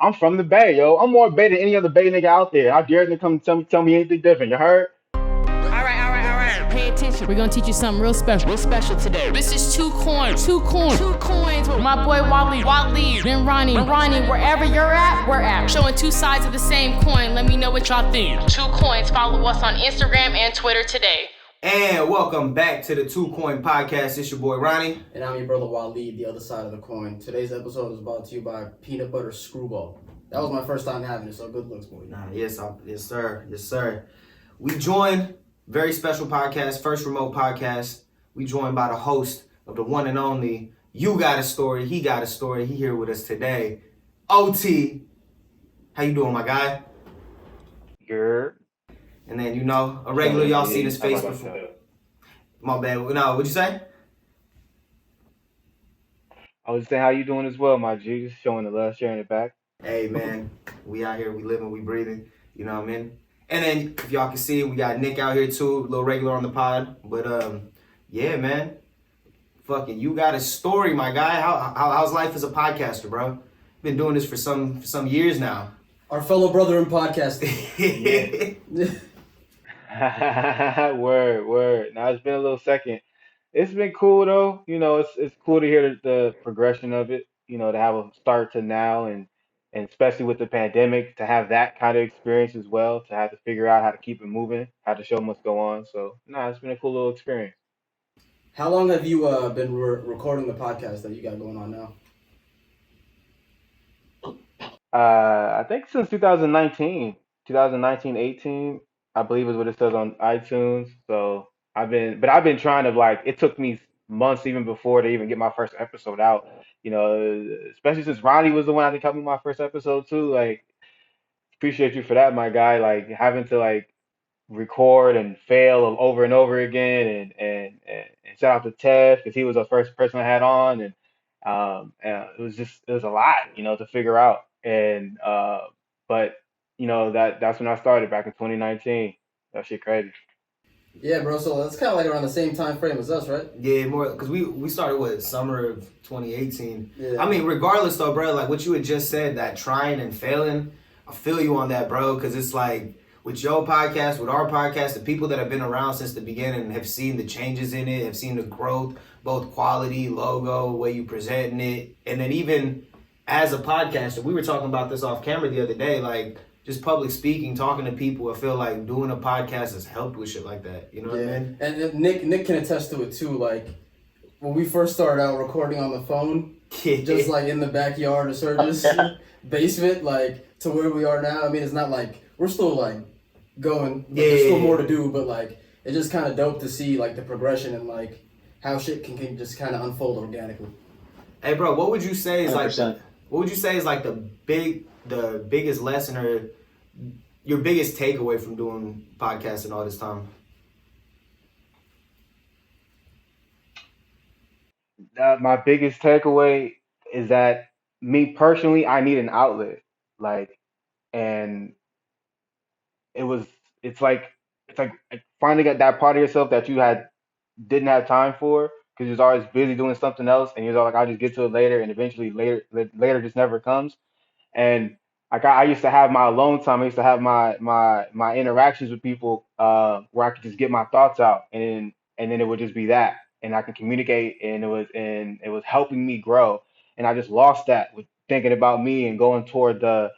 I'm from the Bay, yo. I'm more Bay than any other Bay nigga out there. I dare you to come tell me anything different. You heard? All right. Pay attention. We're gonna teach you something real special today. This is two coins. Two coins. My boy Wally, then Ronnie, wherever you're at, we're at. Showing two sides of the same coin. Let me know what y'all think. Two coins. Follow us on Instagram and Twitter today. And welcome back to the Two Coin Podcast. It's your boy Ronnie. And I'm your brother Waleed, the other side of the coin. Today's episode is brought to you by Peanut Butter Screwball. That was my first time having it, so good looks, boy. Yes, sir. We joined very special podcast, first remote podcast. We joined by the host of the one and only You Got a Story, He Got a Story. He here with us today. OT. How you doing, my guy? Good. And then, a regular, y'all seen his face before. My bad. No, what'd you say? I was saying, how you doing as well, my G? Just showing the love, sharing it back. Hey, man. We out here, we living, we breathing. You know what I mean? And then, if y'all can see, we got Nick out here, too. A little regular on the pod. But, yeah, man. Fucking, You Got a Story, my guy. How's life as a podcaster, bro? Been doing this for some years now. Our fellow brother in podcasting. Word. Now it's been a little second. It's been cool though. It's cool to hear the progression of it. To have a start to now and especially with the pandemic to have that kind of experience as well. To have to figure out how to keep it moving, how to show them what's going on. So it's been a cool little experience. How long have you been recording the podcast that you got going on now? I think since 2019, 18, I believe is what it says on iTunes. So I've been trying to it took me months even before to even get my first episode out. Especially since Ronnie was the one that helped me my first episode too. Appreciate you for that, my guy. Having to record and fail over and over again, and shout out to Tev because he was the first person I had on, and it was a lot, to figure out. But that's when I started back in 2019. That shit crazy. Yeah, bro. So that's kind of around the same time frame as us, right? Yeah, more because we started summer of 2018. Yeah. I mean, regardless though, bro, what you had just said, that trying and failing, I feel you on that, bro. Because it's with your podcast, with our podcast, the people that have been around since the beginning have seen the changes in it, have seen the growth, both quality, logo, way you presenting it, and then even as a podcaster, we were talking about this off camera the other day, just public speaking, talking to people. I feel like doing a podcast has helped with shit like that. You know what I mean? And Nick can attest to it too. When we first started out recording on the phone, just in the backyard of Surge's basement, to where we are now. I mean, it's not we're still going. There's still more to do, but it's just kind of dope to see the progression and how shit can just kind of unfold organically. Hey, bro, what would you say is 100%. What would you say is the biggest lesson or your biggest takeaway from doing podcasting all this time? My biggest takeaway is that me personally, I need an outlet. And it's like finally got that part of yourself that you didn't have time for because you're always busy doing something else, and you're I'll just get to it later, and eventually later just never comes. And I used to have my alone time. I used to have my interactions with people where I could just get my thoughts out, and then it would just be that, and I can communicate, and it was helping me grow. And I just lost that with thinking about me and going toward the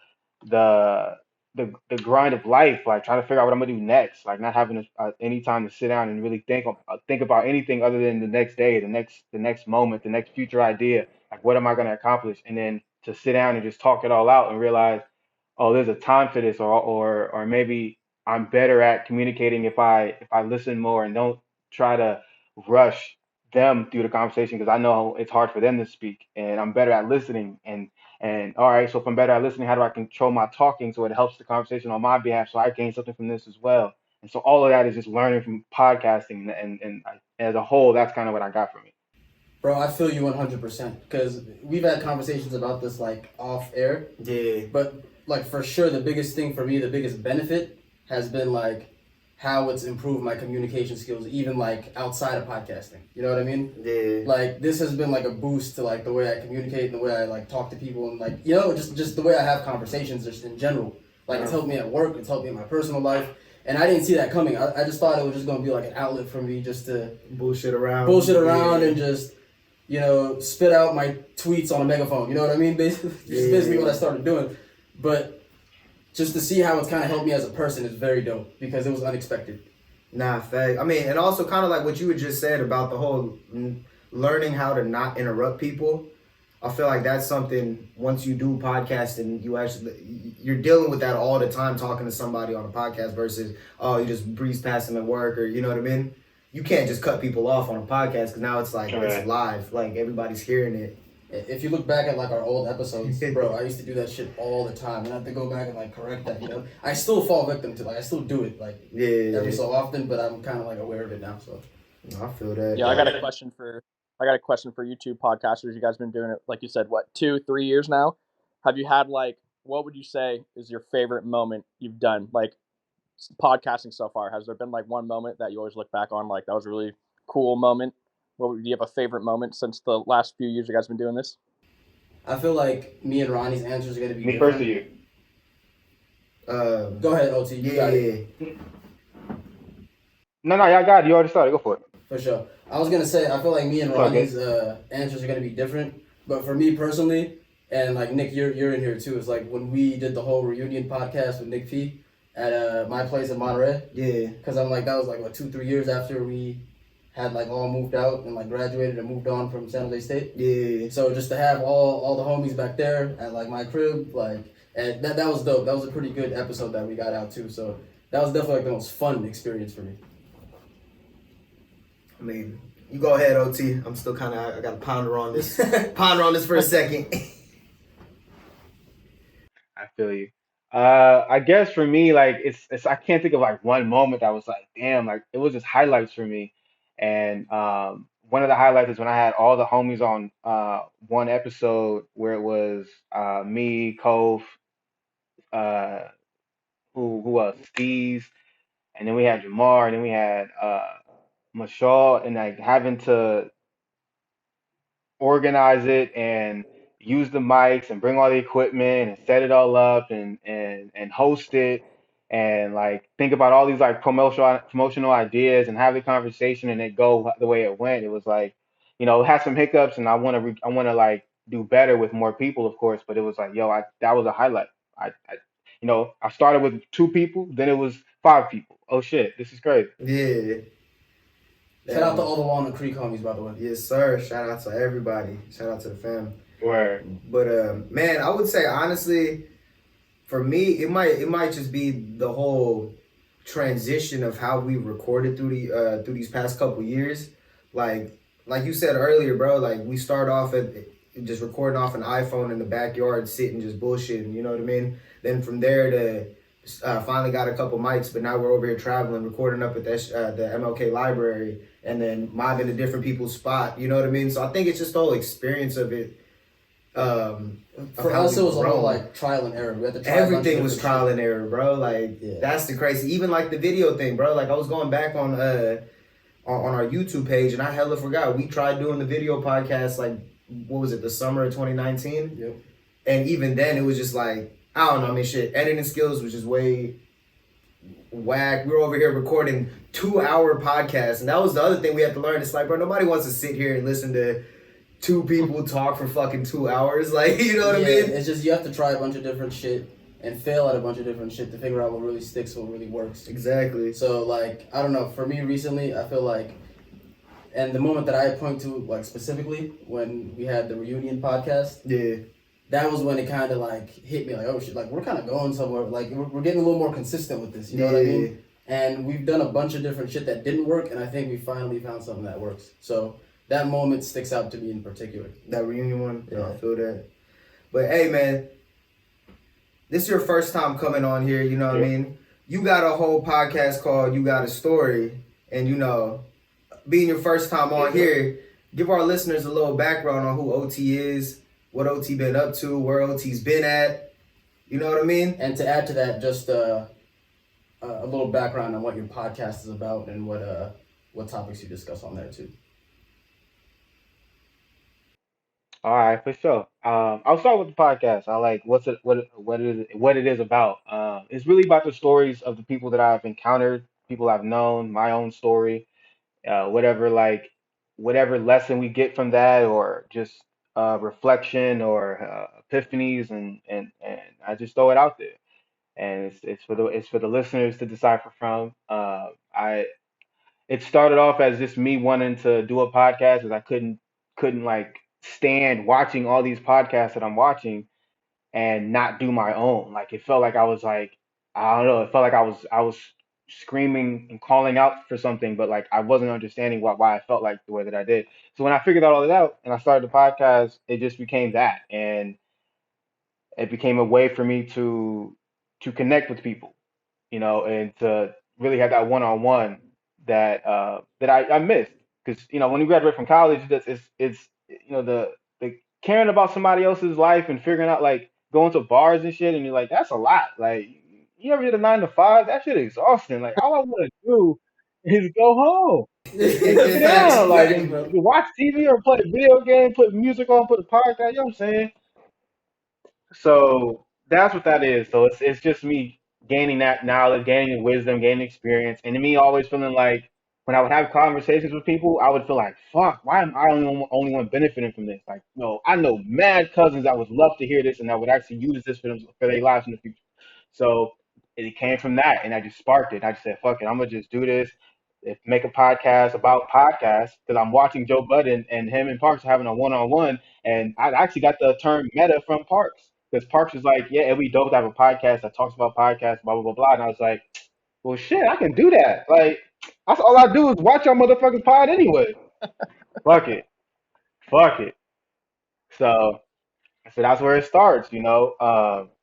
the grind of life, trying to figure out what I'm gonna do next, not having any time to sit down and really think about anything other than the next day, the next moment, the next future idea. What am I gonna accomplish? And then to sit down and just talk it all out and realize, oh, there's a time for this, or maybe I'm better at communicating if I listen more and don't try to rush them through the conversation because I know it's hard for them to speak, and I'm better at listening. And all right, so if I'm better at listening, how do I control my talking so it helps the conversation on my behalf so I gain something from this as well? And so all of that is just learning from podcasting, and as a whole, that's kind of what I got from it. Bro, I feel you 100% because we've had conversations about this off air. Yeah. But for sure, the biggest thing for me, the biggest benefit has been how it's improved my communication skills, even like outside of podcasting. You know what I mean? Yeah. Like this has been like a boost to like the way I communicate and the way I like talk to people and like, you know, just the way I have conversations just in general. Like it's helped me at work, it's helped me in my personal life. And I didn't see that coming. I just thought it was just gonna be like an outlet for me just to bullshit around and just, you know, spit out my tweets on a megaphone. You know what I mean? Basically what I started doing. But just to see how it's kind of helped me as a person is very dope because it was unexpected. Nah, fact. I mean, and also kind of like what you had just said about the whole learning how to not interrupt people. I feel like that's something once you do podcasting, you're dealing with that all the time talking to somebody on a podcast versus, you just breeze past them at work or, you know what I mean? You can't just cut people off on a podcast because now it's like, it's live. Like everybody's hearing it. If you look back at like our old episodes, bro, I used to do that shit all the time, and I have to go back and like correct that. You know, I still fall victim to I still do it like every so often, but I'm kind of like aware of it now. So I feel that. Yeah, I got a question for you two podcasters. You guys been doing it like you said, what 2-3 years now? Have you had like what would you say is your favorite moment you've done like podcasting so far? Has there been like one moment that you always look back on like that was a really cool moment? Do you have a favorite moment since the last few years you guys been doing this? I feel like me and Ronnie's answers are going to be Me different. first or you? Go ahead, OT. You got it. No, y'all got it. You already started. Go for it. For sure. I was going to say, I feel like me and Ronnie's answers are going to be different. But for me personally, and like Nick, you're in here too, it's like when we did the whole reunion podcast with Nick P at my place in Monterey. Yeah. Because I'm like, that was like, 2-3 years after we had like all moved out and like graduated and moved on from San Jose State. Yeah. So just to have all the homies back there at like my crib, like, and that was dope. That was a pretty good episode that we got out too. So that was definitely like the most fun experience for me. I mean, you go ahead, OT. I'm still kind of, I got to ponder on this for a second. I feel you. I guess for me, like it's I can't think of like one moment that was like, damn, like it was just highlights for me. And one of the highlights is when I had all the homies on one episode where it was me, Cove, who else? Steez, and then we had Jamar, and then we had Mashal, and like having to organize it and use the mics and bring all the equipment and set it all up and host it and like think about all these like promotional ideas and have the conversation and it go the way it went. It was like, you know, it had some hiccups and I want to like do better with more people, of course, but it was like, that was a highlight. I started with 2 people, then it was 5 people. Oh shit, this is crazy. Yeah. Shout out to all the Walnut Creek homies, by the way. Yes, sir. Shout out to everybody. Shout out to the fam. Word. But man, I would say honestly, for me, it might just be the whole transition of how we recorded through these past couple years. Like you said earlier, bro. Like we start off at just recording off an iPhone in the backyard, sitting just bullshitting. You know what I mean? Then from there to finally got a couple mics, but now we're over here traveling, recording up at the MLK library, and then mobbing to different people's spot. You know what I mean? So I think it's just the whole experience of it. For us, it was all like trial and error. We had to try everything was trial and error, bro. Like that's the crazy. Even like the video thing, bro. Like I was going back on our YouTube page, and I hella forgot we tried doing the video podcast. Like what was it? The summer of 2019. Yep. And even then, it was just like I don't know. I mean, shit. Editing skills was just way whack. We were over here recording 2-hour podcasts, and that was the other thing we had to learn. It's like, bro, nobody wants to sit here and listen to 2 people talk for fucking 2 hours. Like, you know what I mean? It's just you have to try a bunch of different shit and fail at a bunch of different shit to figure out what really sticks, what really works. Exactly. So, like, I don't know. For me, recently, I feel like, and the moment that I point to, like, specifically, when we had the reunion podcast, that was when it kind of, like, hit me, like, oh, shit, like, we're kind of going somewhere. Like, we're getting a little more consistent with this, you know what I mean? And we've done a bunch of different shit that didn't work, and I think we finally found something that works. So that moment sticks out to me in particular. That reunion one? Yeah, I feel that. But, hey, man, this is your first time coming on here, you know what I mean? You got a whole podcast called You Got a Story, and, you know, being your first time on here, give our listeners a little background on who OT is, what OT been up to, where OT's been at. You know what I mean? And to add to that, just a little background on what your podcast is about and what topics you discuss on there too. All right, for sure. I'll start with the podcast. I like what it is about. It's really about the stories of the people that I've encountered, people I've known, my own story, whatever whatever lesson we get from that, or just reflection or epiphanies, and I just throw it out there, and it's for the listeners to decipher from. I It started off as just me wanting to do a podcast because I couldn't like stand watching all these podcasts that I'm watching and not do my own. Like it felt like I was like, I don't know, it felt like I was screaming and calling out for something, but like I wasn't understanding why I felt like the way that I did. So when I figured all of that out and I started the podcast, it just became that, and it became a way for me to connect with people, and to really have that one on one that I missed. Because when you graduate from college, it's the caring about somebody else's life and figuring out like going to bars and shit, and you're like, that's a lot. Like you ever did a 9 to 5? That shit exhausting. Like all I want to do is go home and sit down, like and Bro. watch TV or play a video game, put music on, put a podcast. You know what I'm saying? So that's what that is. So it's just me gaining that knowledge, gaining wisdom, gaining experience, and me always feeling like when I would have conversations with people, I would feel like, fuck, why am I only one benefiting from this? Like, no, I know mad cousins that would love to hear this and that would actually use this for their lives in the future. So it came from that, and I just sparked it. I just said, fuck it, I'm gonna just do this. Make a podcast about podcasts because I'm watching Joe Budden and him and Parks having a one-on-one, and I actually got the term meta from Parks because Parks was like, yeah, it'd be dope to have a podcast that talks about podcasts, blah blah blah blah, and I was like, well, shit, I can do that. Like that's all I do is watch y'all motherfuckers pod anyway. Fuck it, fuck it. So that's where it starts,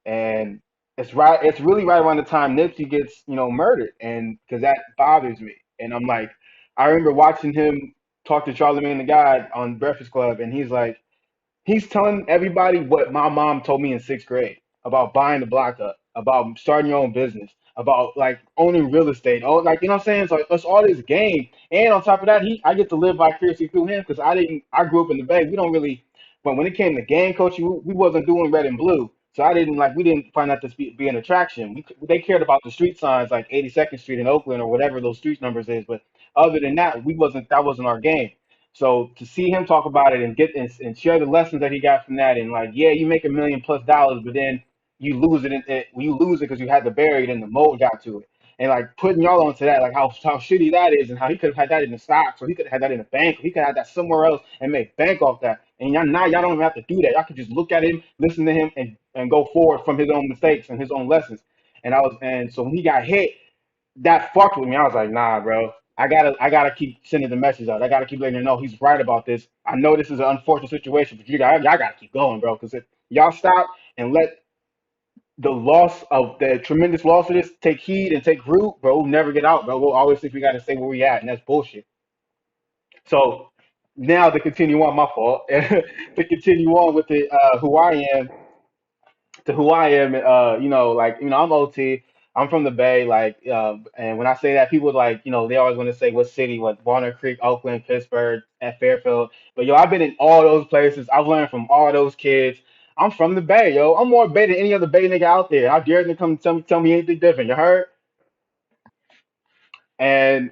and it's right. It's really right around the time Nipsey gets, murdered, and because that bothers me, and I'm like, I remember watching him talk to Charlamagne the God on Breakfast Club, and he's telling everybody what my mom told me in 6th grade about buying the block up, about starting your own business, about like owning real estate. Oh, like you know what I'm saying? So it's all this game, and on top of that, I get to live vicariously through him because I grew up in the Bay. We don't really, but when it came to game coaching, we wasn't doing red and blue. So we didn't find that to be an attraction. They cared about the street signs like 82nd Street in Oakland or whatever those street numbers is, but other than that, that wasn't our game. So to see him talk about it and and share the lessons that he got from that, and like, yeah, you make $1 million+, but then you lose it because you had to bury it and the mold got to it, and like putting y'all onto that, like how shitty that is, and how he could have had that in the stocks, or he could have had that in the bank, or he could have had that somewhere else and make bank off that. And y'all don't even have to do that. Y'all could just look at him, listen to him, and go forward from his own mistakes and his own lessons. And so when he got hit, that fucked with me. I was like, nah, bro. I gotta keep sending the message out. I gotta keep letting him know he's right about this. I know this is an unfortunate situation, but y'all gotta keep going, bro. Because if y'all stop and let the tremendous loss of this take heed and take root, bro, we'll never get out, bro. We'll always think we gotta stay where we at, and that's bullshit. So now to continue on, my fault. To continue on with the who I am, to who I am, I'm OT. I'm from the Bay, and when I say that, people like, they always want to say what city, what Walnut Creek, Oakland, Pittsburgh, at Fairfield. But yo, I've been in all those places. I've learned from all those kids. I'm from the Bay, yo. I'm more Bay than any other Bay nigga out there. I dare to come tell me anything different. You heard? And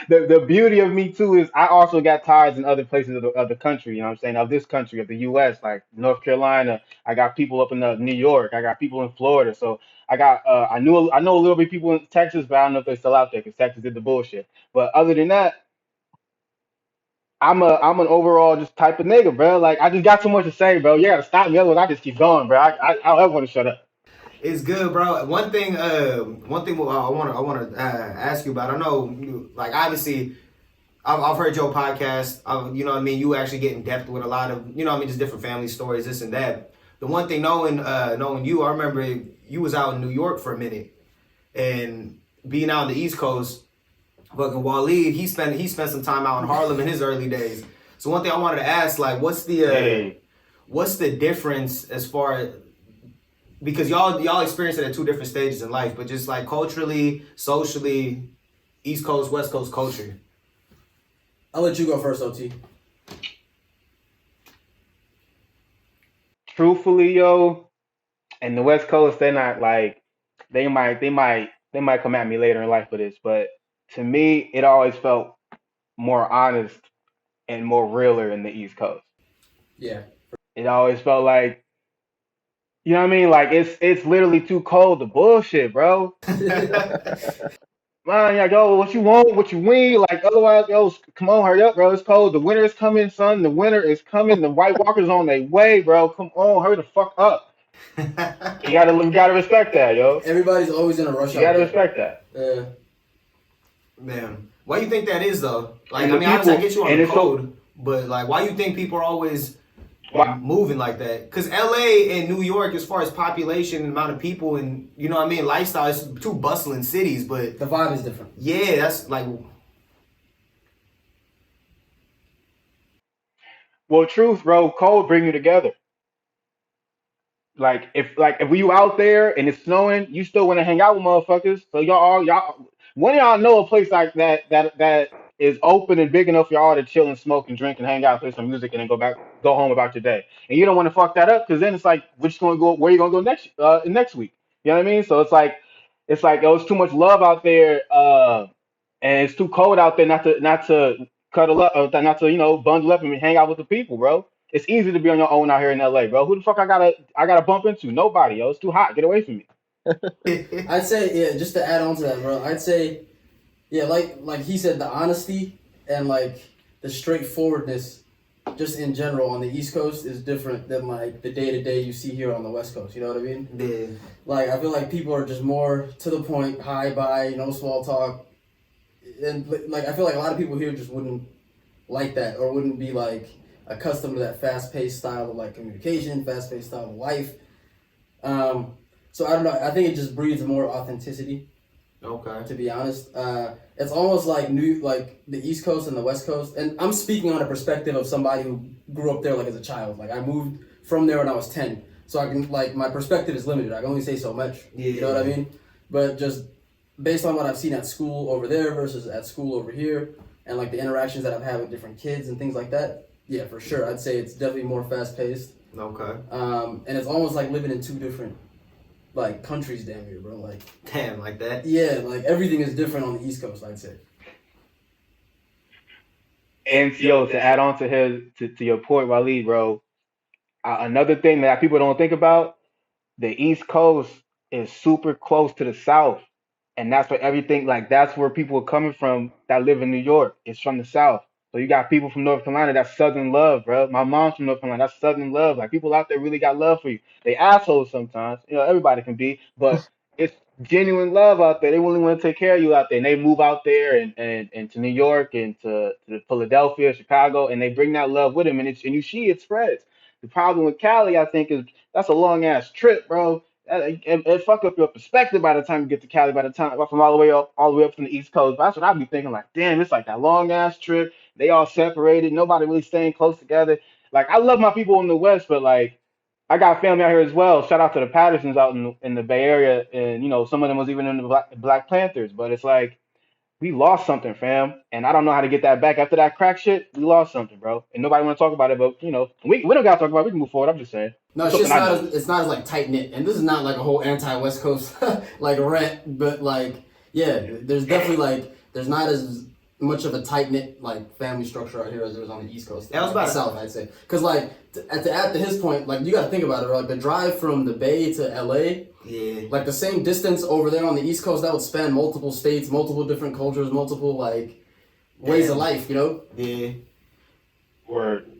the beauty of me too is I also got ties in other places of the country, you know what I'm saying, of this country, of the US, like North Carolina. I got people up in New York. I got people in Florida. So I know a little bit of people in Texas, but I don't know if they're still out there because Texas did the bullshit. But other than that, I'm an overall just type of nigga, bro. Like I just got so much to say, bro. You gotta stop me, otherwise I just keep going, bro. I don't ever want to shut up. It's good, bro. One thing I want to ask you about. I know, like obviously, I've heard your podcast. You know what I mean. You actually get in depth with a lot of, just different family stories, this and that. The one thing, knowing you, I remember you was out in New York for a minute, and being out on the East Coast. Fucking Waleed, he spent some time out in Harlem in his early days. So one thing I wanted to ask, like, what's the difference as far as because y'all experience it at two different stages in life, but just like culturally, socially, East Coast, West Coast culture. I'll let you go first, OT. Truthfully, yo, and the West Coast, they're not like they might come at me later in life for this, but to me, it always felt more honest and more realer in the East Coast. Yeah. It always felt like, you know what I mean? Like it's literally too cold to bullshit, bro. Man, like, yo, what you want, what you need, like, otherwise, yo, come on, hurry up, bro. It's cold. The winter is coming, son. The winter is coming. The White Walker's on their way, bro. Come on, hurry the fuck up. You gotta respect that, yo. Everybody's always in a rush You out gotta there. respect that. Yeah. Man, why you think that is though? Like, And I the mean, obviously I people, get you on and the it's code, but like, why you think people are always why, moving like that? Because LA and New York, as far as population and amount of people and, you know what I mean, lifestyle, is two bustling cities, but The vibe is different. yeah, that's like, well, truth, bro, cold bring you together. Like if we you out there and it's snowing, you still want to hang out with motherfuckers. So y'all one of y'all know a place like that is open and big enough for y'all to chill and smoke and drink and hang out, play some music, and then go home about your day. And you don't want to fuck that up because then it's like which gonna go where you gonna go next week. You know what I mean? So it's like oh, it's too much love out there, and it's too cold out there not to cuddle up, not to bundle up and hang out with the people, bro. It's easy to be on your own out here in LA, bro. Who the fuck I gotta bump into? Nobody, yo. It's too hot. Get away from me. I'd say, yeah, just to add on to that, bro, I'd say, yeah, like he said, the honesty and like the straightforwardness just in general on the East Coast is different than like the day-to-day you see here on the West Coast. You know what I mean? yeah. Like, I feel like people are just more to the point, hi, bye, no small talk. And like, I feel like a lot of people here just wouldn't like that or wouldn't be like accustomed to that fast-paced style of like communication, fast-paced style of life. So I don't know. I think it just breeds more authenticity. Okay. To be honest, it's almost like the East Coast and the West Coast. And I'm speaking on a perspective of somebody who grew up there like as a child. Like I moved from there when I was 10, so I can like my perspective is limited. I can only say so much. Yeah. You know what I mean? But just based on what I've seen at school over there versus at school over here, and like the interactions that I've had with different kids and things like that. Yeah, for sure. I'd say it's definitely more fast paced. Okay. And it's almost like living in two different like countries, damn near, bro. Like Damn, like that. yeah, like everything is different on the East Coast, I'd say. And yo, to add on to your point, Waleed, bro. Another thing that people don't think about: the East Coast is super close to the South, and that's where everything like that's where people are coming from that live in New York. It's from the South. So you got people from North Carolina, that's Southern love, bro. My mom's from North Carolina, that's Southern love. Like people out there really got love for you. They assholes sometimes, everybody can be, but it's genuine love out there. They really want to take care of you out there, and they move out there and to New York and to Philadelphia, Chicago, and they bring that love with them, and you see it spreads. The problem with Cali, I think, is that's a long ass trip, bro. It fuck up your perspective by the time you get to Cali. By the time from all the way up from the East Coast, that's what I be thinking. Like, damn, it's like that long ass trip. They all separated. Nobody really staying close together. Like, I love my people in the West, but like, I got family out here as well. Shout out to the Pattersons out in the Bay Area, and some of them was even in the Black Panthers. But it's like we lost something, fam, and I don't know how to get that back. After that crack shit, we lost something, bro, and nobody want to talk about it. But we don't gotta talk about it. We can move forward. I'm just saying. No, it's just not. It's not as like tight knit, and this is not like a whole anti-West Coast like rant, but like yeah, there's definitely like there's not as much of a tight knit like family structure out here as there is on the East Coast. That was about the South, I'd say, because like to add to his point, like you got to think about it, like the drive from the Bay to LA. Yeah. Like the same distance over there on the East Coast, that would span multiple states, multiple different cultures, multiple like ways of life, Yeah. Word.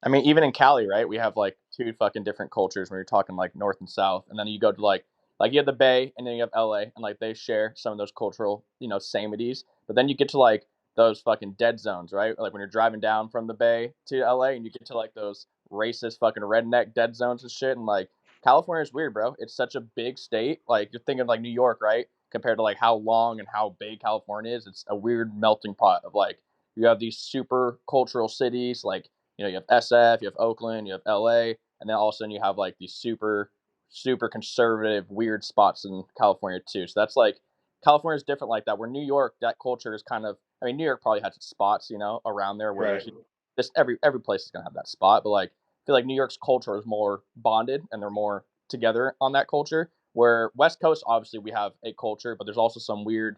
I mean, even in Cali, right? We have like two fucking different cultures when you're talking like North and South, and then you go to like you have the Bay, and then you have LA, and like they share some of those cultural samities. But then you get to like those fucking dead zones, right? Like when you're driving down from the Bay to LA, and you get to like those racist fucking redneck dead zones and shit, and like California is weird, bro. It's such a big state. Like you're thinking of like New York, right? Compared to like how long and how big California is, it's a weird melting pot of like you have these super cultural cities like you have SF, you have Oakland, you have LA, and then all of a sudden you have like these super super conservative, weird spots in California too. So that's like California is different like that. Where New York, that culture is kind of. I mean, New York probably has its spots, around there where Right. there's just every place is gonna have that spot. But like, I feel like New York's culture is more bonded and they're more together on that culture. Where West Coast, obviously, we have a culture, but there's also some weird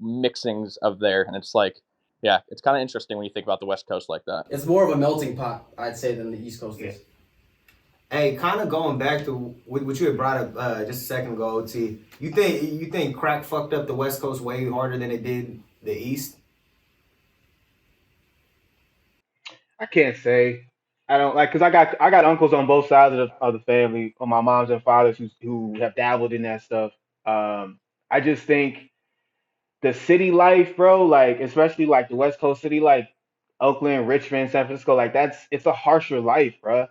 mixings of there, and it's like, yeah, it's kind of interesting when you think about the West Coast like that. It's more of a melting pot, I'd say, than the East Coast is. Hey, kind of going back to what you had brought up just a second ago, OT. You think crack fucked up the West Coast way harder than it did the East? I can't say. I don't like because I got uncles on both sides of the family, on my mom's and father's who have dabbled in that stuff. I just think the city life, bro, like especially like the West Coast city, like Oakland, Richmond, San Francisco, like it's a harsher life, bro,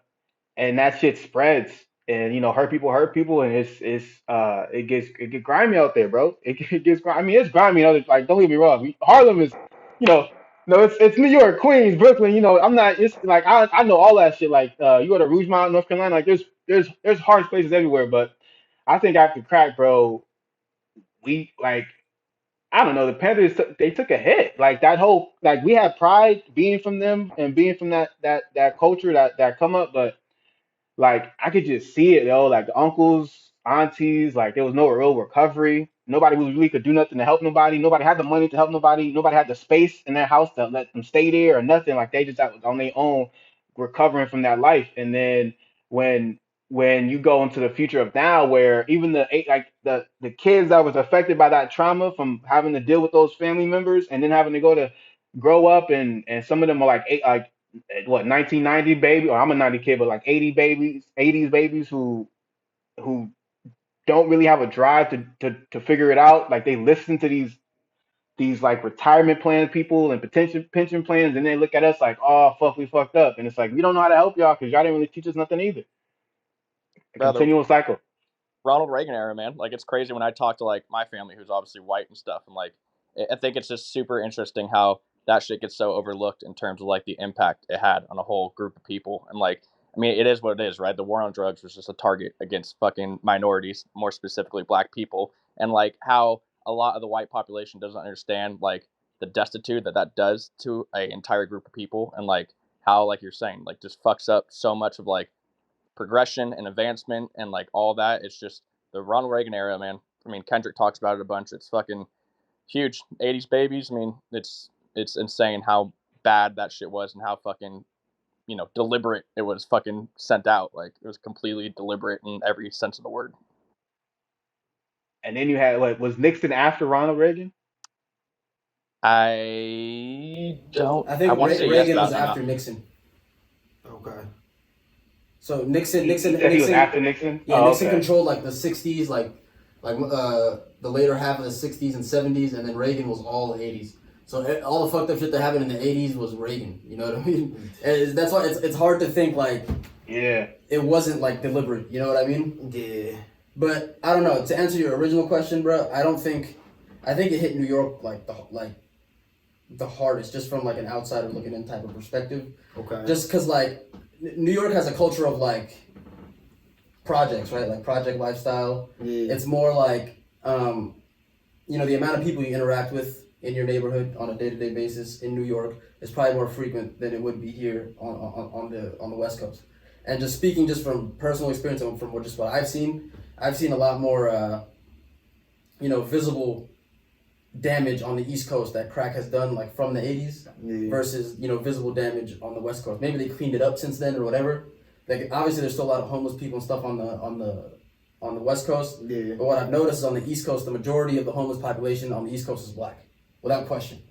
and that shit spreads, and hurt people, and it get grimy out there, bro. It gets grimy. I mean, it's grimy. Like don't get me wrong, Harlem is, you know. No, it's New York, Queens, Brooklyn. I'm not. It's like I know all that shit. Like you go to Rougemont, North Carolina. Like there's harsh places everywhere. But I think after crack, bro, we like I don't know. The Panthers they took a hit. Like that whole like we had pride being from them and being from that culture that come up, but like I could just see it, yo. Like the uncles, aunties, like there was no real recovery. Nobody really could do nothing to help nobody. Nobody had the money to help nobody. Nobody had the space in their house to let them stay there or nothing. Like they just on their own recovering from that life. And then when you go into the future of now, where even the kids that was affected by that trauma from having to deal with those family members and then having to go to grow up and some of them are like what 1990 baby, or I'm a 90 kid, but like 80s babies who don't really have a drive to figure it out. Like they listen to these like retirement plan people and pension plans, and they look at us like, oh fuck, we fucked up, and it's like we don't know how to help y'all because y'all didn't really teach us nothing either. A Bro, the continual cycle. Ronald Reagan era, man. Like it's crazy when I talk to like my family, who's obviously white and stuff, and like I think it's just super interesting how that shit gets so overlooked in terms of like the impact it had on a whole group of people. And like, I mean, it is what it is, right? The war on drugs was just a target against fucking minorities, more specifically black people, and like how a lot of the white population doesn't understand like the destitute that does to an entire group of people, and like how, like you're saying, like just fucks up so much of like progression and advancement and like all that. It's just the Ronald Reagan era, man. I mean, Kendrick talks about it a bunch. It's fucking huge. 80s babies. I mean, it's insane how bad that shit was and how fucking deliberate it was fucking sent out. Like it was completely deliberate in every sense of the word. And then you had like was Nixon after Ronald Reagan? I don't. I think Reagan was after Nixon. Okay. So Nixon. He was after Nixon. Yeah, Oh, Nixon okay. controlled like the '60s, like the later half of the '60s and '70s, and then Reagan was all the '80s. So all the fucked up shit that happened in the '80s was Reagan. You know what I mean? And that's why it's hard to think like Yeah. it wasn't like deliberate. You know what I mean? Yeah. But I don't know. To answer your original question, bro, I think it hit New York like the hardest, just from like an outsider looking in type of perspective. Okay. Just because like New York has a culture of like projects, right? Like project lifestyle. Yeah. It's more like the amount of people you interact with in your neighborhood on a day-to-day basis in New York is probably more frequent than it would be here on the West Coast. And just speaking just from personal experience and from what I've seen a lot more visible damage on the East Coast that crack has done like from the 80s versus visible damage on the West Coast. Maybe they cleaned it up since then or whatever. Like obviously there's still a lot of homeless people and stuff on the West Coast. Yeah. But what I've noticed is on the East Coast, the majority of the homeless population on the East Coast is black, without question.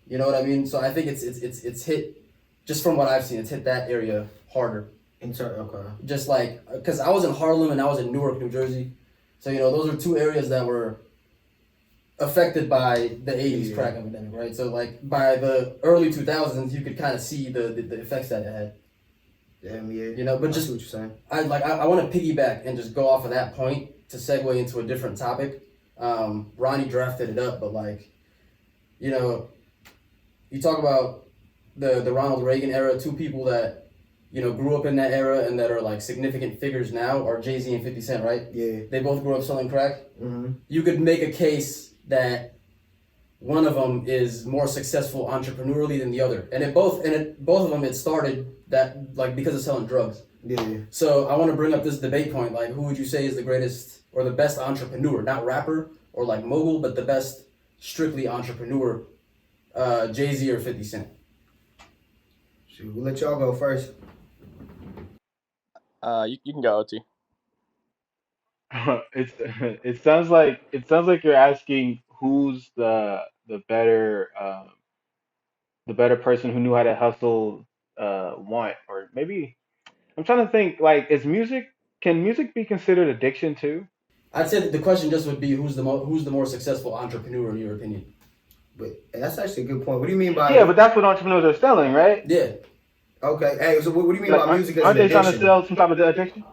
You know what I mean? So I think it's hit, just from what I've seen, it's hit that area harder. Okay. Just like, because I was in Harlem and I was in Newark, New Jersey. So, those are two areas that were affected by the 80s crack epidemic, right? So, like, by the early 2000s, you could kind of see the effects that it had. Damn, yeah. But I just, see what you're saying. I want to piggyback and just go off of that point to segue into a different topic. Ronnie drafted it up, but like, you talk about the Ronald Reagan era, two people that grew up in that era and that are like significant figures now are Jay-Z and 50 Cent, right? Yeah. They both grew up selling crack. Mm-hmm. You could make a case that one of them is more successful entrepreneurially than the other, and both of them it started that like because of selling drugs. Yeah. So I want to bring up this debate point, like who would you say is the greatest or the best entrepreneur, not rapper or like mogul, but the best strictly entrepreneur, Jay-Z or 50 Cent? Shoot, we'll let y'all go first. You can go, OT. It sounds like you're asking who's the better person who knew how to hustle want, or maybe I'm trying to think, like, can music be considered addiction too? I'd say that the question just would be who's the more successful entrepreneur in your opinion? But that's actually a good point. What do you mean by? Yeah, but that's what entrepreneurs are selling, right? Yeah. Okay. Hey, so what do you mean by music as aren't an they trying to addiction? sell some type of addiction?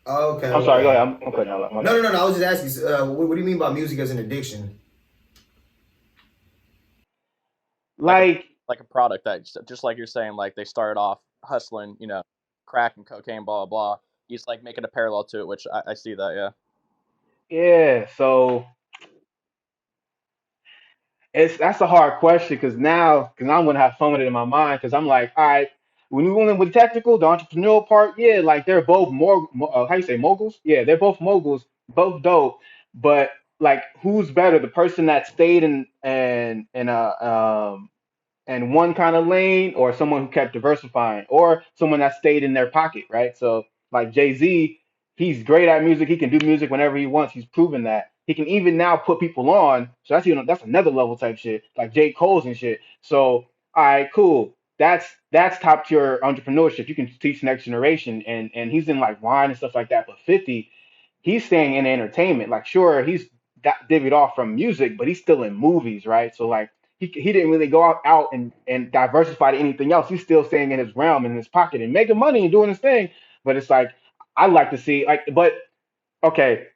Oh, okay. I'm sorry, go ahead. I'm cutting out. No. I was just asking. What do you mean by music as an addiction? Like a product that just like you're saying, like they started off hustling, crack and cocaine, blah blah blah. He's like making a parallel to it, which I see that, yeah. yeah, so that's a hard question because I'm gonna have fun with it in my mind because I'm like, all right, when you went with technical, the entrepreneurial part, yeah, like they're both how you say moguls? Yeah, they're both moguls, both dope, but like who's better, the person that stayed in one kind of lane, or someone who kept diversifying, or someone that stayed in their pocket, right? So like Jay-Z, he's great at music. He can do music whenever he wants. He's proven that. He can even now put people on. So that's another level type shit, like J. Cole's and shit. So all right, cool. That's top tier entrepreneurship. You can teach next generation, and he's in like wine and stuff like that. But 50, he's staying in entertainment. Like sure, he's divvied off from music, but he's still in movies, right? So like he didn't really go out and diversify to anything else. He's still staying in his realm, in his pocket, and making money and doing his thing. But it's like I like to see like, but okay.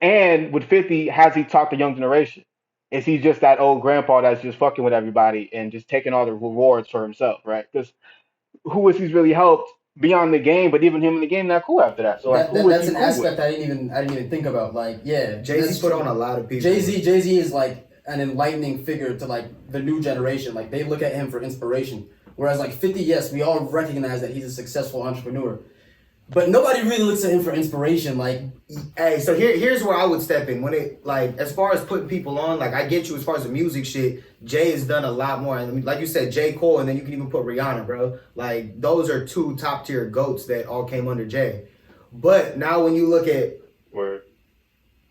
And with 50, has he taught the young generation? Is he just that old grandpa that's just fucking with everybody and just taking all the rewards for himself, right? Because who has he really helped beyond the game? But even him in the game, not cool after that. So like, that's an aspect I didn't even think about. Like, yeah, Jay-Z put on a lot of people. Jay-Z is like an enlightening figure to like the new generation. Like they look at him for inspiration. Whereas like 50, yes, we all recognize that he's a successful entrepreneur, but nobody really looks at him for inspiration. Like, hey, so here's where I would step in when it like as far as putting people on. Like I get you as far as the music shit. Jay has done a lot more, and like you said, J. Cole, and then you can even put Rihanna, bro. Like those are two top tier goats that all came under Jay. But now when you look at word.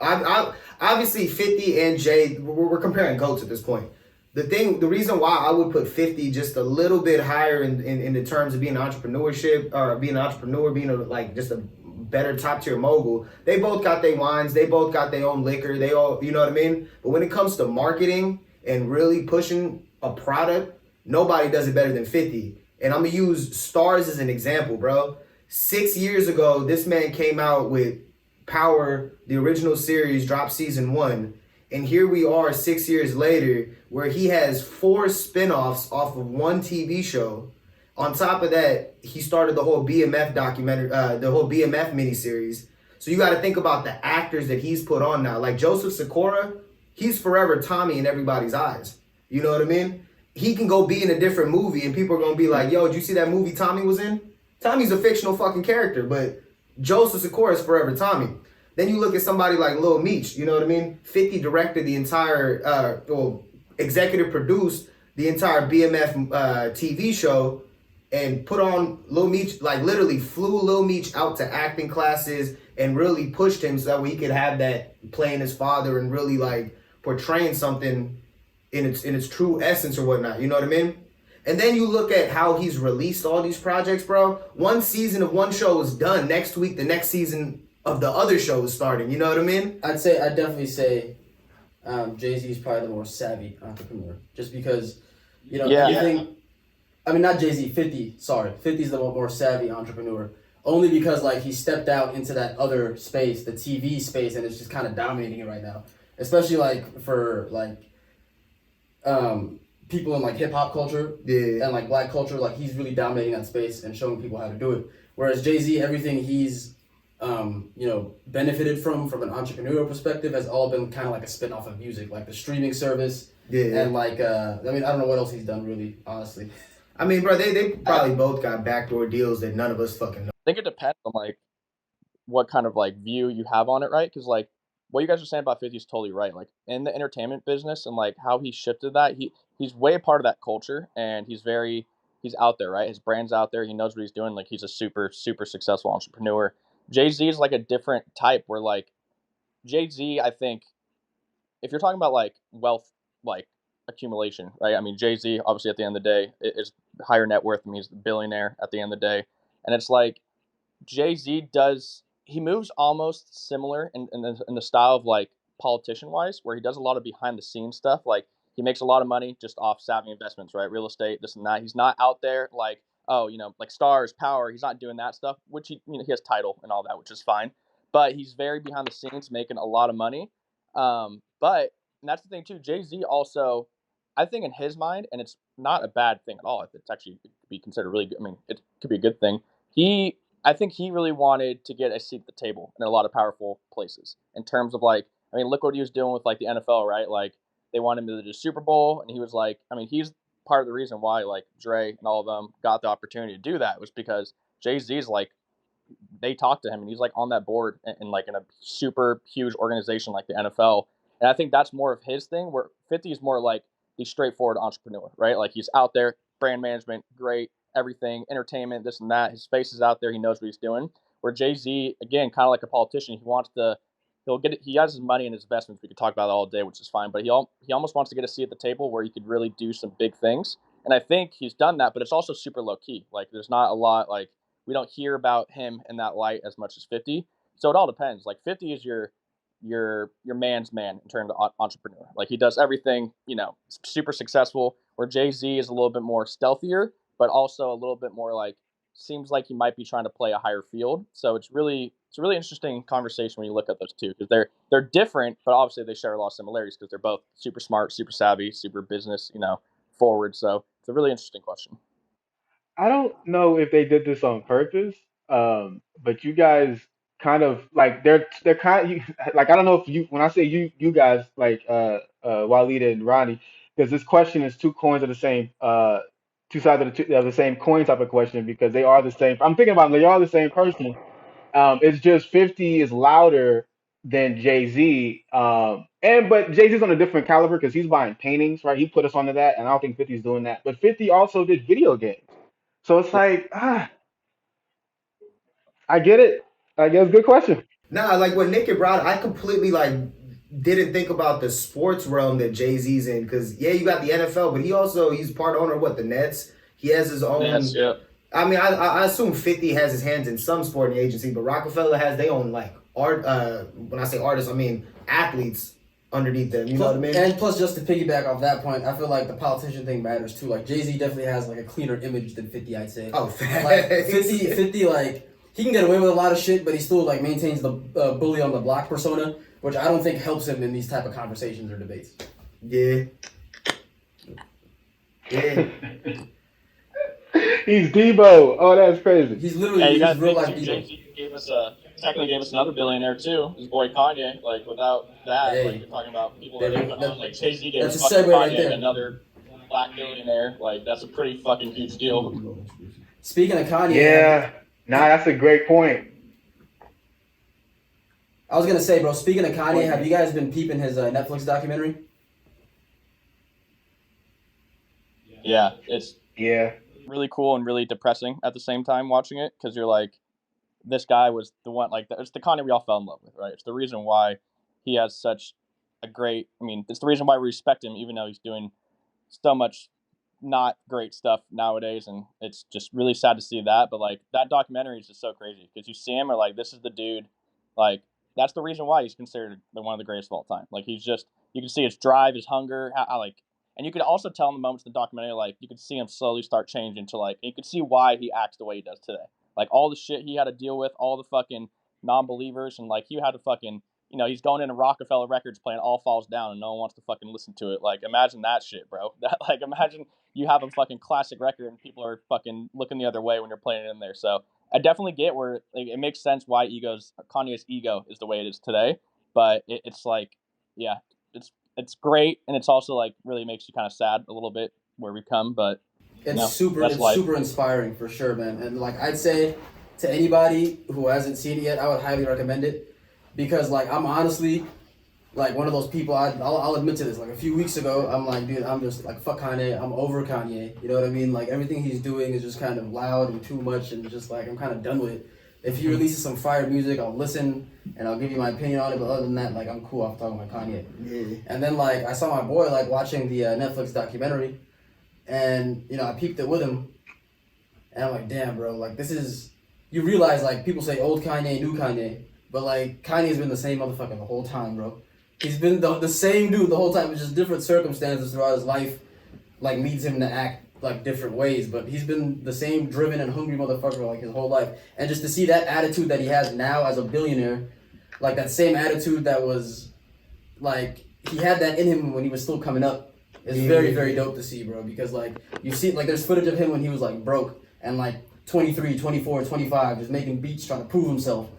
I obviously 50 and Jay, we're comparing goats at this point. The reason why I would put 50 just a little bit higher in the terms of being entrepreneurship or being an entrepreneur, being just a better top tier mogul. They both got their wines, they both got their own liquor, they all, you know what I mean? But when it comes to marketing and really pushing a product, nobody does it better than 50. And I'm gonna use Stars as an example, bro. 6 years ago, this man came out with Power, the original series, dropped season 1. And here we are 6 years later where he has 4 spinoffs off of one TV show. On top of that, he started the whole BMF documentary, the whole BMF miniseries. So you got to think about the actors that he's put on now. Like Joseph Sikora, he's forever Tommy in everybody's eyes. You know what I mean? He can go be in a different movie and people are going to be like, yo, did you see that movie Tommy was in? Tommy's a fictional fucking character, but Joseph Sikora is forever Tommy. Then you look at somebody like Lil Meech, you know what I mean? 50 directed the entire, executive produced the entire BMF TV show and put on Lil Meech, like literally flew Lil Meech out to acting classes and really pushed him so that way he could have that playing his father and really like portraying something in its true essence or whatnot, you know what I mean? And then you look at how he's released all these projects, bro. One season of one show is done. Next week, the next season of the other show is starting. You know what I mean? I'd definitely say Jay-Z is probably the more savvy entrepreneur. Just because, everything... I mean, not Jay-Z, 50, sorry. 50's the more savvy entrepreneur. Only because, like, he stepped out into that other space, the TV space, and it's just kind of dominating it right now. Especially, like, for, like, people in like hip hop culture and like black culture, like he's really dominating that space and showing people how to do it. Whereas Jay-Z, everything he's benefited from an entrepreneurial perspective has all been kind of like a spin-off of music, like the streaming service. And like I don't know what else he's done really, honestly. I mean, bro, they probably both got backdoor deals that none of us fucking know. I think it depends on like what kind of like view you have on it, right? Because like what you guys are saying about 50 is totally right. Like in the entertainment business and like how he shifted that, he's way a part of that culture, and he's out there, right? His brand's out there. He knows what he's doing. Like he's a super super successful entrepreneur. Jay-Z is like a different type. Where like Jay-Z, I think, if you're talking about like wealth, like accumulation, right? I mean, Jay-Z obviously at the end of the day is higher net worth. I mean, he's a billionaire at the end of the day, and it's like Jay-Z he moves almost similar in the style of like politician wise, where he does a lot of behind the scenes stuff. Like he makes a lot of money just off savvy investments, right? Real estate, this and that. He's not out there like, oh, like stars, power. He's not doing that stuff, which he has title and all that, which is fine. But he's very behind the scenes, making a lot of money. But and that's the thing too. Jay-Z also, I think in his mind, and it's not a bad thing at all. It's actually it could be considered really good. I mean, it could be a good thing. I think he really wanted to get a seat at the table in a lot of powerful places in terms of like, I mean, look what he was doing with like the NFL, right? Like they wanted him to do Super Bowl, and he was like, I mean, he's part of the reason why like Dre and all of them got the opportunity to do that was because Jay-Z's like, they talked to him and he's like on that board in like in a super huge organization like the NFL. And I think that's more of his thing, where 50 is more like the straightforward entrepreneur, right? Like he's out there, brand management, great, everything, entertainment, this and that. His face is out there. He knows what he's doing. Where Jay-Z, again, kind of like a politician, he has his money and his investments. We could talk about it all day, which is fine. But he almost wants to get a seat at the table where he could really do some big things. And I think he's done that, but it's also super low key. Like there's not a lot, like we don't hear about him in that light as much as 50. So it all depends. Like 50 is your man's man in terms of entrepreneur. Like he does everything, super successful. Where Jay-Z is a little bit more stealthier, but also a little bit more like seems like he might be trying to play a higher field. So it's a really interesting conversation when you look at those two, because they're different, but obviously they share a lot of similarities because they're both super smart, super savvy, super business, forward. So it's a really interesting question. I don't know if they did this on purpose, but you guys kind of like they're kind of like I don't know if you when I say you guys like Walida and Ronnie, because this question is two coins of the same two sides of the same coin type of question, because they are the same. I'm thinking about them, they are the same person. It's just 50 is louder than Jay Z. But Jay Z's on a different caliber because he's buying paintings, right? He put us onto that, and I don't think 50's doing that. But 50 also did video games. So it's like, I get it. I guess good question. Nah, like when Nick brought, I completely like didn't think about the sports realm that Jay-Z's in, because you got the NFL, but he's part owner of the Nets. He has his own. Yes, yeah. I mean, I assume 50 has his hands in some sporting agency, but Rockefeller has their own like art. When I say artists, I mean athletes underneath them. You know what I mean? And plus, just to piggyback off that point, I feel like the politician thing matters too. Like Jay-Z definitely has like a cleaner image than 50, I'd say. Oh, like 50, like he can get away with a lot of shit, but he still like maintains the bully on the block persona, which I don't think helps him in these type of conversations or debates. Yeah. He's Debo. Oh, that's crazy. He's literally he's real life Debo. Jay-Z technically gave us another billionaire too. His boy Kanye. Like without that, like you're talking about people that are like Jay-Z gave us fucking Kanye, another black billionaire. Like that's a pretty fucking huge deal. Speaking of Kanye, that's a great point. I was gonna say, bro. Speaking of Kanye, have you guys been peeping his Netflix documentary? Yeah, it's really cool and really depressing at the same time watching it, because you're like, this guy was the one, like it's the Kanye we all fell in love with, right? It's the reason why he has such a great. I mean, it's the reason why we respect him, even though he's doing so much not great stuff nowadays, and it's just really sad to see that. But like that documentary is just so crazy because you see him, or like this is the dude, like that's the reason why he's considered one of the greatest of all time. Like he's just, you can see his drive, his hunger, how like. And you could also tell in the moments in the documentary, like, you could see him slowly start changing to, like, you could see why he acts the way he does today. Like, all the shit he had to deal with, all the fucking non-believers, and, like, he had to fucking he's going into Rockefeller Records playing All Falls Down and no one wants to fucking listen to it. Like, imagine that shit, bro. Imagine you have a fucking classic record and people are fucking looking the other way when you're playing it in there. So I definitely get where it makes sense why Kanye's ego is the way it is today. But it's like, yeah, it's great, and it's also like really makes you kind of sad a little bit where we've come. But it's super inspiring for sure, man. And like I'd say to anybody who hasn't seen it yet, I would highly recommend it, because like I'm honestly like one of those people. I'll admit to this. Like a few weeks ago, I'm like, dude, I'm just like, fuck Kanye. I'm over Kanye. You know what I mean? Like everything he's doing is just kind of loud and too much, and just like I'm kind of done with it. If he releases some fire music, I'll listen and I'll give you my opinion on it. But other than that, like I'm cool off talking about Kanye. Yeah. And then like I saw my boy like watching the Netflix documentary, and I peeped it with him, and I'm like, damn, bro, like this is. You realize like people say old Kanye, new Kanye, but like Kanye's been the same motherfucker the whole time, bro. He's been the same dude the whole time. It's just different circumstances throughout his life, like leads him to act like different ways, but he's been the same driven and hungry motherfucker like his whole life. And just to see that attitude that he has now as a billionaire, like that same attitude that was like he had that in him when he was still coming up, is very, very dope to see, bro. Because like you see, like there's footage of him when he was like broke and like 23, 24, 25, just making beats trying to prove himself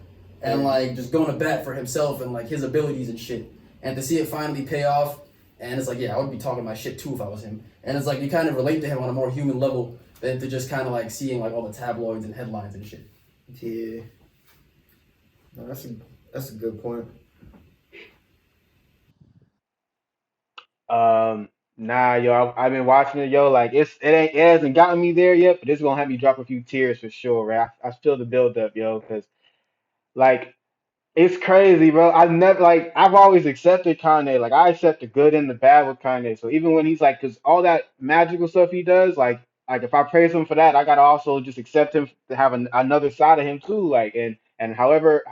and like just going to bat for himself and like his abilities and shit. And to see it finally pay off, and it's like, yeah, I would be talking my shit too if I was him. And it's like you kind of relate to him on a more human level than to just kind of like seeing like all the tabloids and headlines and shit. Yeah. No, that's a good point. Nah, yo, I've been watching it, yo. Like it hasn't gotten me there yet, but it's gonna have me drop a few tears for sure, right? I feel the build up, yo, because like it's crazy, bro. I've always accepted Kanye. Like I accept the good and the bad with Kanye. So even when he's like, cause all that magical stuff he does, like if I praise him for that, I gotta also just accept him to have another side of him too. Like and however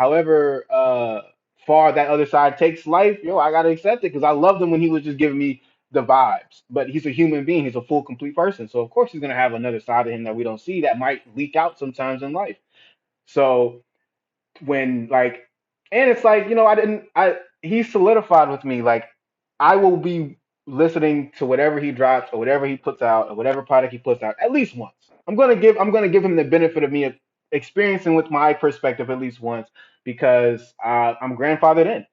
far that other side takes life, yo, I gotta accept it because I loved him when he was just giving me the vibes. But he's a human being. He's a full, complete person. So of course he's gonna have another side of him that we don't see that might leak out sometimes in life. So when like and it's like I he's solidified with me. Like I will be listening to whatever he drops or whatever he puts out or whatever product he puts out at least once. I'm gonna give him the benefit of me experiencing with my perspective at least once because I'm grandfathered in.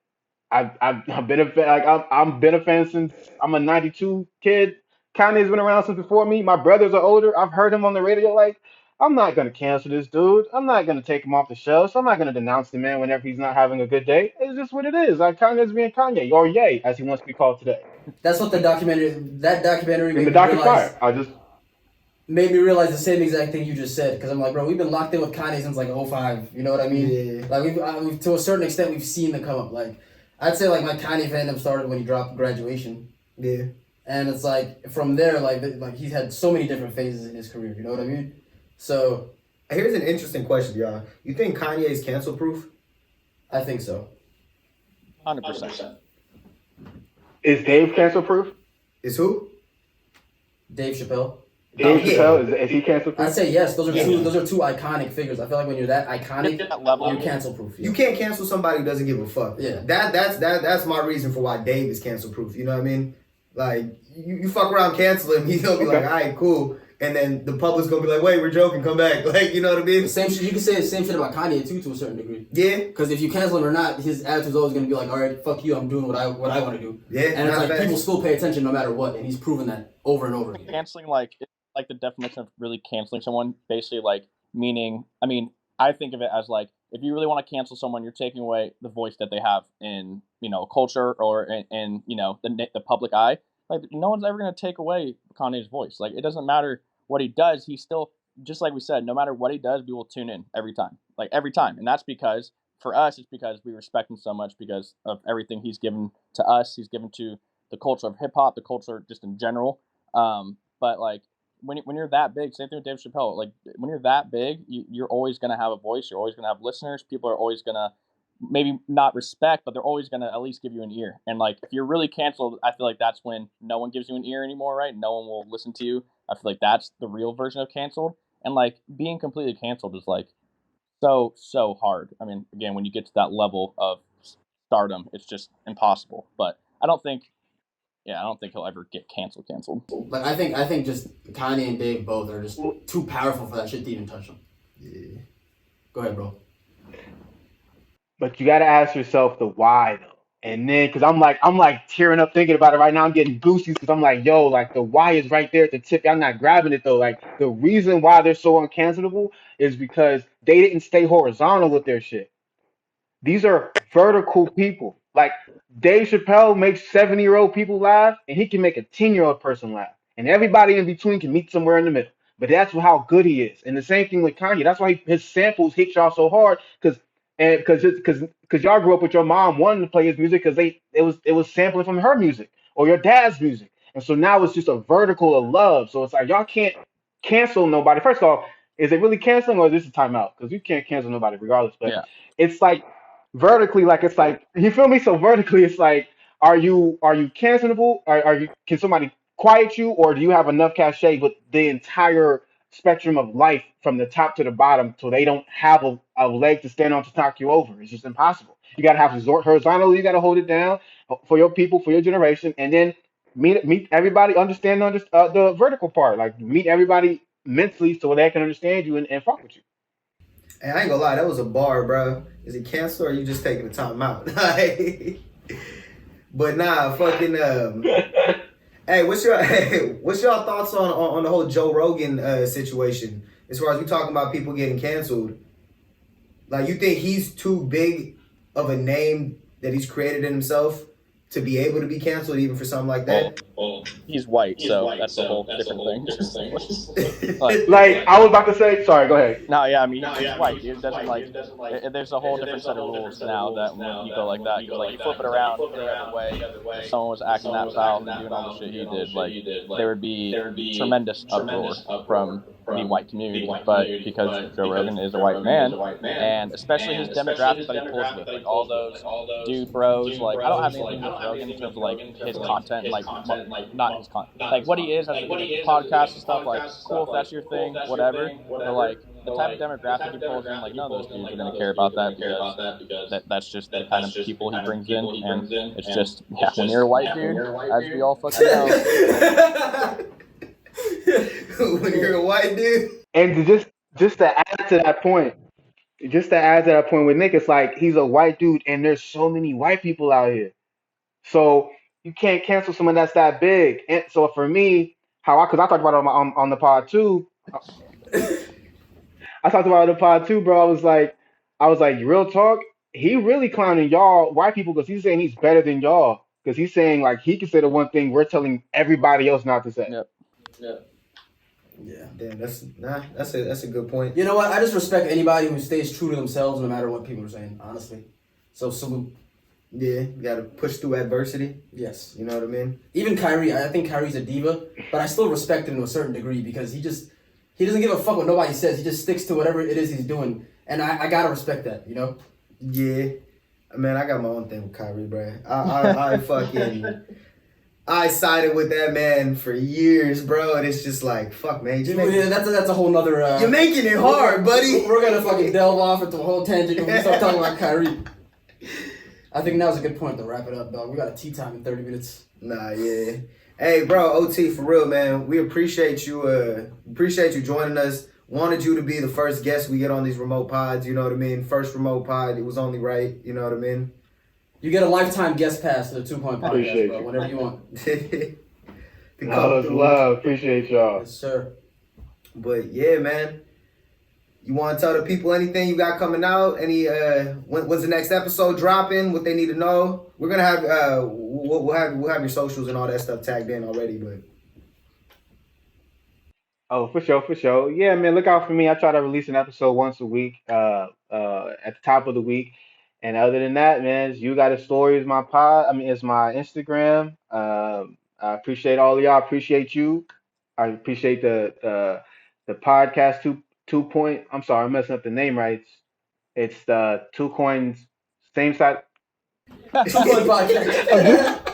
I've been a fan, like I'm been a fan since I'm a '92 kid. Kanye's been around since before me. My brothers are older. I've heard him on the radio. Like I'm not gonna cancel this dude. I'm not gonna take him off the show. So I'm not gonna denounce the man whenever he's not having a good day. It's just what it is. Like Kanye's being Kanye or Ye, as he wants to be called today. That's what that documentary In made the me Dr. realize. Fire, Made me realize the same exact thing you just said, because I'm like, bro, we've been locked in with Kanye since like '05. You know what I mean? Yeah. Like we've to a certain extent we've seen the come up. Like I'd say like my Kanye fandom started when he dropped Graduation, Yeah. and it's like from there like he's had so many different phases in his career. You know what I mean? So Here's an interesting question, y'all. You think Kanye is cancel proof? I think so. 100%. is Dave cancel proof? Is who? Dave Chappelle. Dave yeah. Chappelle is he cancel I'd proof? say yes. Those are Yeah. two. Those are two iconic figures. I feel like when you're that iconic, At that level. you're cancel proof. You can't cancel somebody who doesn't give a fuck. Yeah. That's my reason for why Dave is cancel proof. You know what I mean? Like you fuck around, cancel him, he's gonna be like, all right, cool. And then the public's gonna be like, wait, we're joking, come back. Like, you know what I mean? The same shit. You can say the same shit about Kanye too, to a certain degree. Yeah. Because if you cancel him or not, his attitude's always gonna be like, all right, fuck you, I'm doing what I want to do. Yeah. And it's not like bad. people still pay attention no matter what, and he's proven that over and over again. Canceling, like the definition of really canceling someone, basically like meaning, I mean, I think of it as like if you really want to cancel someone, you're taking away the voice that they have in culture or in the public eye. Like no one's ever gonna take away Kanye's voice. Like it doesn't matter what he does, he's still, just like we said, no matter what he does, we will tune in every time. Like every time. And that's because for us it's because we respect him so much because of everything he's given to us, he's given to the culture of hip hop, the culture just in general. But like when you're that big, same thing with Dave Chappelle, like when you're that big, you're always gonna have a voice, you're always gonna have listeners, people are always gonna maybe not respect, but they're always gonna at least give you an ear. And like if you're really canceled, I feel like that's when no one gives you an ear anymore, right? No one will listen to you. I feel like that's the real version of canceled. And like being completely canceled is like so hard. I mean, again, when you get to that level of stardom. It's just impossible. But I don't think he'll ever get canceled. Like I think just Kanye and Dave both are just too powerful for that shit to even touch them. Yeah. Go ahead, bro. But you got to ask yourself the why though. And then, cause I'm like tearing up thinking about it right now. I'm getting goosies because I'm like, yo, like the why is right there at the tip. I'm not grabbing it though. Like the reason why they're so uncancelable is because they didn't stay horizontal with their shit. These are vertical people. Like Dave Chappelle makes 70-year-old people laugh, and he can make a 10-year-old person laugh, and everybody in between can meet somewhere in the middle. But that's how good he is. And the same thing with Kanye. That's why his samples hit y'all so hard, because y'all grew up with your mom wanting to play his music because it was sampling from her music or your dad's music, and so now it's just a vertical of love. So it's like y'all can't cancel nobody. First off, is it really canceling or is this a timeout? Because you can't cancel nobody regardless. But Yeah. it's like vertically, like it's like you feel me. So vertically, it's like, are you cancelable? Can somebody quiet you, or do you have enough cachet with the entire spectrum of life from the top to the bottom, so they don't have a leg to stand on to knock you over? It's just impossible. You gotta have resort horizontally. You gotta hold it down for your people, for your generation, and then meet everybody. Understand the vertical part, like meet everybody mentally so they can understand you and fuck with you. Hey, I ain't gonna lie, that was a bar, bro. Is it canceled or are you just taking the time out? But nah, fucking hey, what's your thoughts on the whole Joe Rogan situation? As far as we talking about people getting canceled, like you think he's too big of a name that he's created in himself to be able to be canceled even for something like that? He's white, so that's a whole different thing. Like I was about to say, sorry, go ahead. No, yeah, I mean he's white. It doesn't like. There's a whole different set of rules now that when you go like that, because like you flip it around the other way. If someone was acting that foul and doing all the shit he did, like there would be tremendous uproar from the white community. But because Joe Rogan is a white man, and especially his demographic that he pulls with, like all those dude bros, like I don't have anything with Rogan in terms of like his content, like not his content, like what he is as a podcast and stuff. Like cool if that's your thing, whatever. But like the type of demographic he pulls in, like none of those dudes are gonna care about that because that's just the kind of people he brings in, and it's just when you're a white dude, as we all fucking know. When you're a white dude. And just to add to that point, with Nick, it's like he's a white dude, and there's so many white people out here, so you can't cancel someone that's that big. And so for me, because I talked about it on the pod too. I talked about it on the pod too, bro. I was like, real talk. He really clowning y'all white people because he's saying he's better than y'all because he's saying like he can say the one thing we're telling everybody else not to say. Yep. Yeah. Damn, that's a good point. You know what? I just respect anybody who stays true to themselves no matter what people are saying, honestly. So salute. Yeah, you gotta push through adversity. Yes. You know what I mean? Even Kyrie, I think Kyrie's a diva, but I still respect him to a certain degree because he doesn't give a fuck what nobody says. He just sticks to whatever it is he's doing. And I gotta respect that, you know? Yeah. Man, I got my own thing with Kyrie, bro. I fucking I sided with that man for years, bro, and it's just like, fuck, man. That's a whole nother... You're making it hard, buddy. We're gonna fucking delve off into a whole tangent when we start talking about Kyrie. I think now's a good point to wrap it up, dog. We got a tea time in 30 minutes. Nah, yeah. Hey, bro, OT, for real, man. We appreciate you joining us. Wanted you to be the first guest we get on these remote pods, you know what I mean? First remote pod, it was only right, you know what I mean? You get a lifetime guest pass to the 2 Point Podcast, Appreciate bro, you. whenever you want. All this love. Appreciate y'all. Yes, sir. But yeah, man. You want to tell the people anything you got coming out? Any when's the next episode dropping? What they need to know? We're gonna have we'll have your socials and all that stuff tagged in already, but Oh, for sure. Yeah, man, look out for me. I try to release an episode once a week, at the top of the week. And other than that, man, You Got a Story is my pod. I mean, it's my Instagram. I appreciate all of y'all. I appreciate you. I appreciate the podcast two point. I'm sorry, I'm messing up the name right. It's the Two Coins, same side. 2 Point Podcast.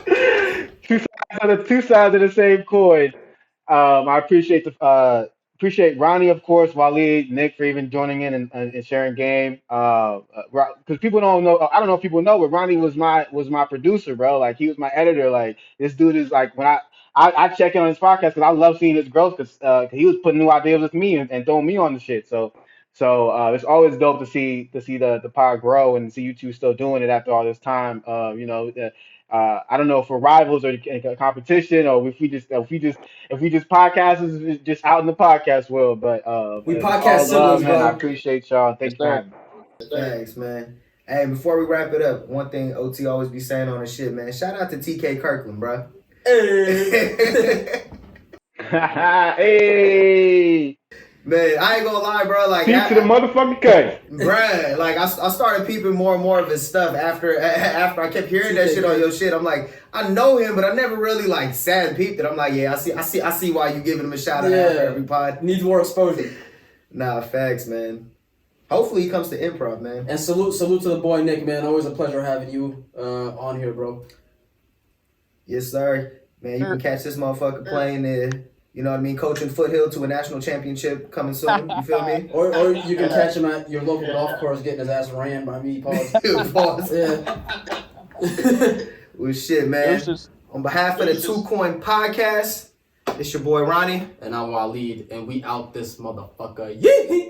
Two sides of the same coin. I appreciate appreciate Ronnie, of course, Waleed, Nick for even joining in and sharing game. Because people don't know, I don't know if people know, but Ronnie was my producer, bro. Like he was my editor. Like this dude is like when I check in on his podcast because I love seeing his growth because he was putting new ideas with me and throwing me on the shit. So it's always dope to see the pod grow and see you two still doing it after all this time. I don't know if we're rivals or in a competition or if we just podcasters just out in the podcast world, but We it's podcast all love, siblings, man. I bro. appreciate y'all. Thanks Yes, for sir. having me. Thanks, man. Hey, before we wrap it up, one thing OT always be saying on his shit, man. Shout out to TK Kirkland, bro. Hey. Hey, Man, I ain't gonna lie, bro. Like, peace to the motherfucking cut. bruh, like I started peeping more and more of his stuff after I kept hearing that shit on your shit. I'm like, I know him, but I never really like sat and peeped it. I'm like, yeah, I see why you giving him a shout out after every pod. Needs more exposure. Nah, facts, man. Hopefully he comes to improv, man. And salute to the boy Nick, man. Always a pleasure having you on here, bro. Yes, sir. Man, you can catch this motherfucker playing you know what I mean, coaching Foothill to a national championship coming soon. You feel me? Or you can catch him at your local golf course getting his ass ran by me. Pause. Pause. Yeah. Well, shit, man. Deuces. On behalf of the Two Coin Podcast, it's your boy Ronnie. And I'm Waleed, and we out this motherfucker. Yeah.